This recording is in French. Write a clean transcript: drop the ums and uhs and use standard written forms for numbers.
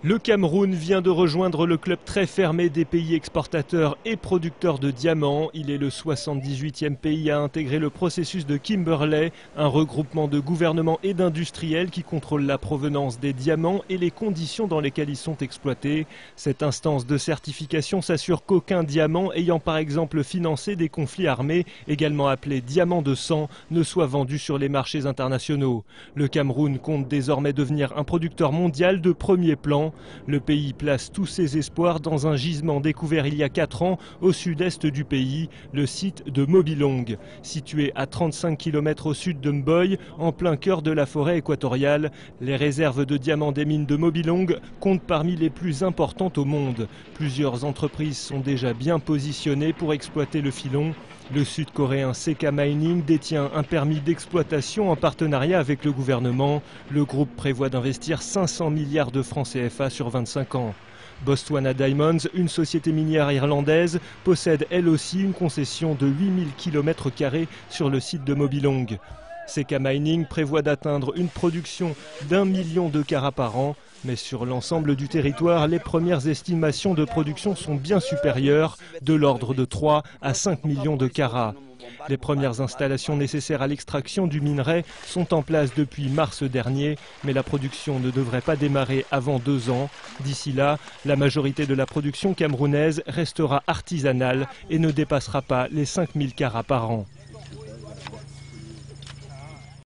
Le Cameroun vient de rejoindre le club très fermé des pays exportateurs et producteurs de diamants. Il est le 78e pays à intégrer le processus de Kimberley, un regroupement de gouvernements et d'industriels qui contrôle la provenance des diamants et les conditions dans lesquelles ils sont exploités. Cette instance de certification s'assure qu'aucun diamant ayant par exemple financé des conflits armés, également appelé diamant de sang, ne soit vendu sur les marchés internationaux. Le Cameroun compte désormais devenir un producteur mondial de premier plan. Le pays place tous ses espoirs dans un gisement découvert il y a 4 ans au sud-est du pays, le site de Mobilong. Situé à 35 km au sud de Mboy, en plein cœur de la forêt équatoriale, les réserves de diamants des mines de Mobilong comptent parmi les plus importantes au monde. Plusieurs entreprises sont déjà bien positionnées pour exploiter le filon. Le sud-coréen CK Mining détient un permis d'exploitation en partenariat avec le gouvernement. Le groupe prévoit d'investir 500 milliards de francs CFA sur 25 ans. Botswana Diamonds, une société minière irlandaise, possède elle aussi une concession de 8000 km² sur le site de Mobilong. CK Mining prévoit d'atteindre une production d'1 million de carats par an. Mais sur l'ensemble du territoire, les premières estimations de production sont bien supérieures, de l'ordre de 3 à 5 millions de carats. Les premières installations nécessaires à l'extraction du minerai sont en place depuis mars dernier, mais la production ne devrait pas démarrer avant 2 ans. D'ici là, la majorité de la production camerounaise restera artisanale et ne dépassera pas les 5000 carats par an.